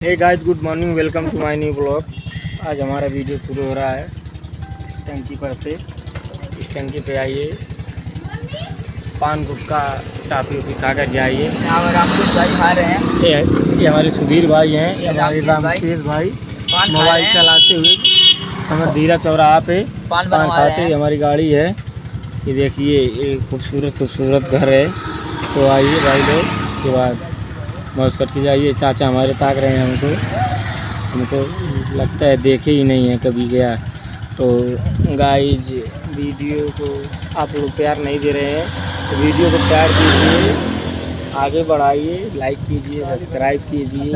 Hey guys, good morning, welcome to my new blog. आज हमारा video शुरू हो रहा है इस टंकी पर से। इस टंकी पे आइए, पान गुटखा टाफी उफी खा कर जाइए। यहाँ पर आप कुछ भाई खा रहे हैं। ये हमारे सुधीर भाई हैं, ये हमारे रामकेश भाई मोबाइल चलाते हुए हमारे धीरा चौराहा पे पान खाते हुए हमारी गाड़ी है। ये देखिए, ये खूबसूरत घर है। तो आइए भाई लोग, उसके बाद मौज करके जाइए। चाचा हमारे ताक रहे हैं हमको लगता है देखे ही नहीं है कभी गया। तो गाइज, वीडियो को आप लोग प्यार नहीं दे रहे हैं तो वीडियो को प्यार दीजिए, आगे बढ़ाइए, लाइक कीजिए, सब्सक्राइब कीजिए।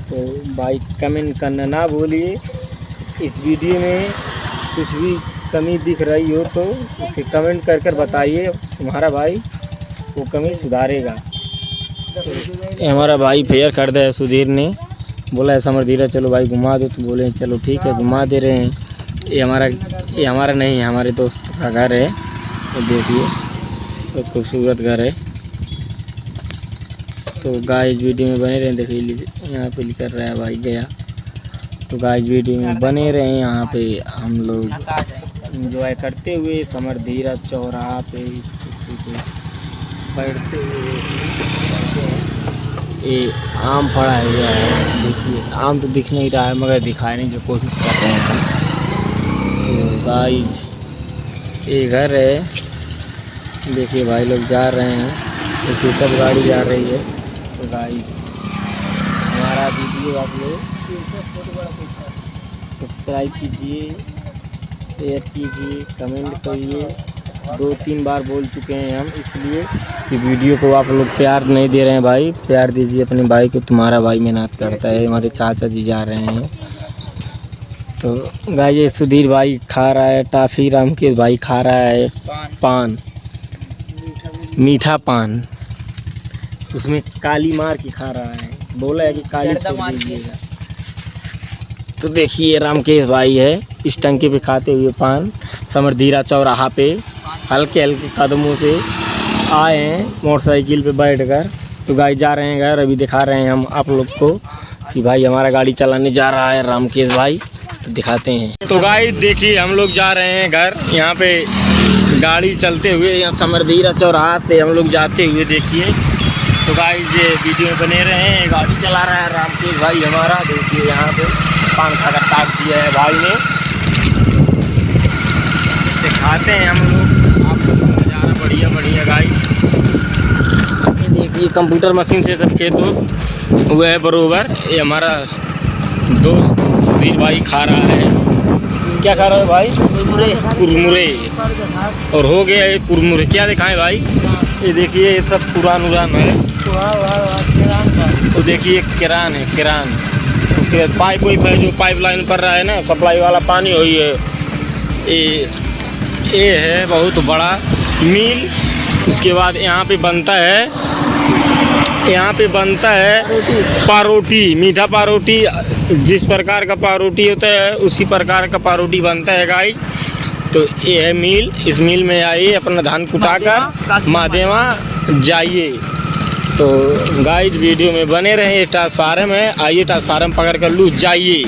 तो भाई कमेंट करना ना भूलिए। इस वीडियो में कुछ भी कमी दिख रही हो तो उसे कमेंट कर बताइए, तुम्हारा भाई वो कमी सुधारेगा। हमारा भाई फेयर कर दिया सुधीर ने, बोला है समर धीरा चलो भाई घुमा दो, तो बोले चलो ठीक है घुमा दे रहे हैं। ये हमारा नहीं है, हमारे दोस्त का घर है। तो देखिए, बहुत खूबसूरत घर है। तो गाइस वीडियो में बने रहे, देखिए यहाँ पे लिख रहा है भाई गया। तो गाइस वीडियो में बने रहे, यहाँ पे हम लोग एंजॉय करते हुए समर धीरा चौराहा पे बैठते हुए। ये आम फड़ा हुआ है, देखिए आम तो दिख नहीं रहा है मगर दिखाने की कोशिश कर रहे हैं। तो गाइस, ये घर है, देखिए भाई लोग जा रहे हैं, तो पिकअप गाड़ी जा रही है। तो गाइस, हमारा वीडियो आप लोग सब्सक्राइब कीजिए, शेयर कीजिए, कमेंट करिए। 2-3 बार बोल चुके हैं हम, इसलिए कि वीडियो को आप लोग प्यार नहीं दे रहे हैं। भाई प्यार दीजिए अपने भाई को, तुम्हारा भाई मेहनत करता है। हमारे चाचा जी जा रहे हैं। तो गाइस, ये सुधीर भाई खा रहा है टाफ़ी, रामकेश भाई खा रहा है पान, मीठा पान। उसमें काली मार के खा रहा है, बोला है कि काली छोड़ दीजिएगा। तो देखिए, रामकेश भाई है इस टंकी पे खाते हुए पान, समर धीरा चौराहा पे हल्के हल्के कदमों से आए हैं मोटरसाइकिल पे बैठकर। तो गाइस जा रहे हैं घर, अभी दिखा रहे हैं हम आप लोग को कि भाई हमारा गाड़ी चलाने जा रहा है रामकेश भाई। तो दिखाते हैं। तो गाइस देखिए, हम लोग जा रहे हैं घर। यहाँ पे गाड़ी चलते हुए, यहाँ समर धीरा चौराहा से हम लोग जाते हुए देखिए। तो गाइस, ये वीडियो में बने रहे हैं। गाड़ी चला रहा है रामकेश भाई हमारा, देखिए यहाँ पे पान खाकर टाक दिया है भाई ने। दिखाते हैं हम लोग आप लोग को नज़ारा, बढ़िया गाइस। ये देखिए, कंप्यूटर मशीन से सब खेत हुआ है बरोबर। ये हमारा दोस्त सुधीर भाई खा रहा है, क्या खा रहा है भाई? कुरमुरे। और हो गया ये कुरमुरे, क्या दिखाएं भाई? ये देखिए, ये सब पुरान है। तो देखिए, किरान है, किरान। उसके बाद पाइप है जो पाइप लाइन पर रहा है ना, सप्लाई वाला पानी हुई है। ये है बहुत बड़ा मिल। उसके बाद यहाँ पे बनता है पारोटी, मीठा पारोटी। जिस प्रकार का पारोटी होता है उसी प्रकार का पारोटी बनता है गाइस। तो ये है मिल, इस मिल में आइए, अपना धान कुटाकर मादेवा जाइए। तो गाइस वीडियो में बने रहे। ट्रांसफार्मर है, आइए ट्रांसफार्मर पकड़ कर लूज जाइए।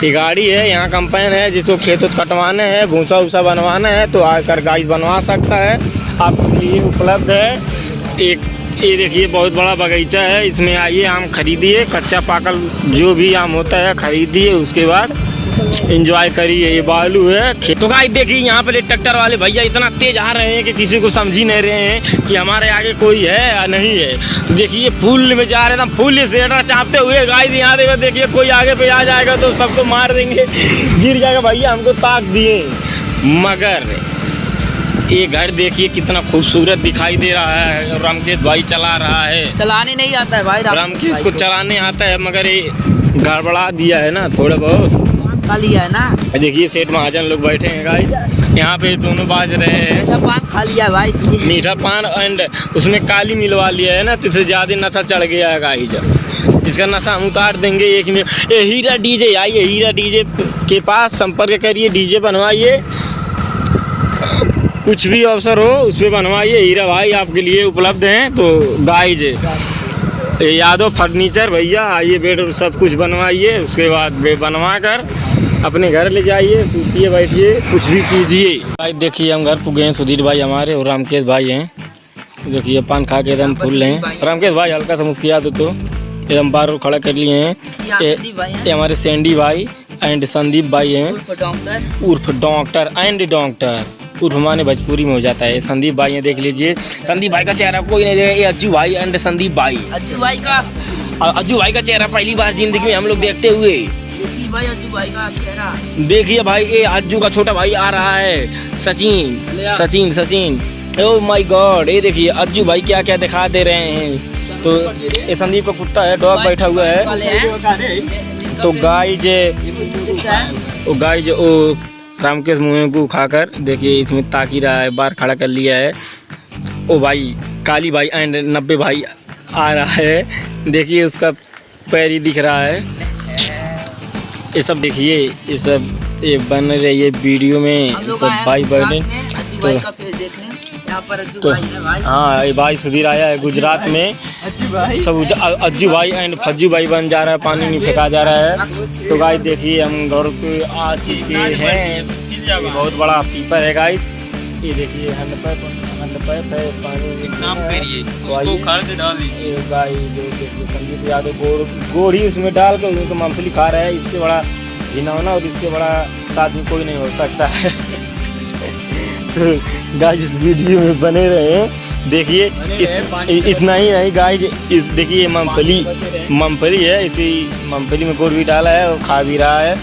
ये गाड़ी है, यहाँ कंपेन है, जिसको खेत कटवाना है, भूसा वूसा बनवाना है तो आकर गाइस बनवा सकता है, आपके लिए उपलब्ध है। एक ये देखिए, बहुत बड़ा बगीचा है, इसमें आइए आम खरीदिए, कच्चा पाकल जो भी आम होता है खरीदिए, उसके बाद एंजॉय करिए। ये बालू है। तो गाइस देखिए, यहाँ पे ट्रैक्टर वाले भैया इतना तेज आ रहे हैं कि किसी को समझ ही नहीं रहे हैं कि हमारे आगे कोई है या नहीं है। तो देखिए, फूल में जा रहे हैं, फूल से चापते हुए गाइस। यहाँ देखिए, कोई आगे पे आ जाएगा तो सबको मार देंगे, गिर जाएगा। भैया हमको ताक दिए, मगर ये घर देखिए कितना खूबसूरत दिखाई दे रहा है। रामकेश भाई चला रहा है, चलाने नहीं आता है भाई। रामकेश को चलाने आता है मगर ये गड़बड़ा दिया है ना थोड़ा बहुत, खा लिया है ना। देखिए, सेठ महाजन लोग बैठे हैं गाइस, यहाँ पे दोनों बाज रहे हैं। पान खा लिया है भाई, मीठा पान, एंड उसमें काली मिलवा लिया है ना, तो इससे ज़्यादा नशा चढ़ गया है गाइस। इसका नशा हम उतार देंगे एक में। ये हीरा डीजे, आइए हीरा डीजे के पास संपर्क करिए, डीजे बनवाइए, कुछ भी अवसर हो उस पर बनवाइए। हीरा भाई आपके लिए उपलब्ध हैं। तो गाइस ये यादव फर्नीचर भैया, आइए बेड और सब कुछ बनवाइए, उसके बाद बनवा कर अपने घर ले जाइए, सूतिए बैठिए, कुछ भी कीजिए। भाई देखिए हम घर पुगे हैं, सुधीर भाई हमारे और रामकेश भाई हैं। देखिए पान खा के एकदम फूल रहे हैं। रामकेश भाई हल्का सा मुस्किया तो एकदम बार खड़ा कर लिए हैं। ये हमारे सैंडी भाई एंड संदीप भाई हैं, उर्फ डॉक्टर एंड डॉक्टर, उर्फ हमारे भोजपुरी में हो जाता है। संदीप भाई हैं, देख लीजिए संदीप भाई का चेहरा कोई नहीं देगा। ये अज्जू भाई एंड संदीप भाई। अज्जू भाई का चेहरा पहली बार जिंदगी में हम लोग देखते हुए। भाई अज्जू भाई का चेहरा देखिए भाई, ये अज्जू का छोटा भाई आ रहा है, सचिन। ओह माय गॉड, ये देखिए अज्जू भाई क्या क्या दिखा दे रहे हैं। तो ये संदीप का कुत्ता है, डॉग बैठा हुआ है। तो गाय जो ओ रामकेश मुँह को खाकर देखिए इसमें ताकी रहा है, बार खड़ा कर लिया है। ओ भाई काली भाई एंड 90 भाई आ रहा है, देखिए उसका पैर ही दिख रहा है। ये सब देखिए, ये सब ये बन रही है वीडियो में, सब भाई बहने। तो हाँ, ये भाई सुधीर आया है गुजरात में, सब अज्जू भाई एंड फज्जू भाई बन जा रहा है, पानी नहीं फेंका जा रहा है। तो गाइस देखिए हम घर पे आ चुके हैं, बहुत बड़ा पीपर है गाइस। ये देखिए हैंड पाइप है, पानी नाम करिए उसको खाल से डाल दीजिए। गाइस जो देखिए संदीप यादव गोड़ ही उसमें डाल कर उनको मूंगफली खा रहा है। इससे बड़ा घिनौना और इससे बड़ा आदमी कोई नहीं हो सकता है। तो गाइस इस वीडियो में बने रहे, देखिए इतना ही नहीं गाइस, इस देखिए मूंगफली है, इसी मूंगफली में गुड़ भी डाला है और खा भी रहा है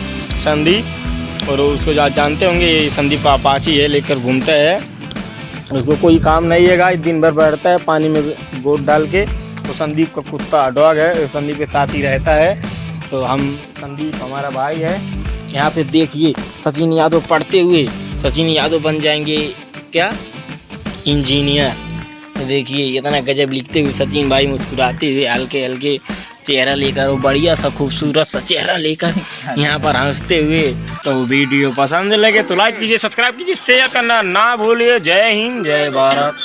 संदीप। और उसको जानते होंगे, ये संदीप अपाची है, लेकर घूमता है, उसको कोई काम नहीं है गाइस, दिन भर बैठता है पानी में गोड़ डाल के। तो संदीप का कुत्ता डॉग है, संदीप के साथ ही रहता है। तो हम संदीप हमारा भाई है। यहाँ पे देखिए सचिन यादव पढ़ते हुए, सचिन यादव बन जाएंगे क्या, इंजीनियर। देखिए इतना गजब लिखते हुए सचिन भाई मुस्कुराते हुए हल्के हल्के चेहरा लेकर, वो बढ़िया सा खूबसूरत सा चेहरा लेकर यहाँ पर हंसते हुए। तो वीडियो पसंद लगे तो लाइक कीजिए, सब्सक्राइब कीजिए, शेयर करना ना भूलिए। जय हिंद, जय भारत।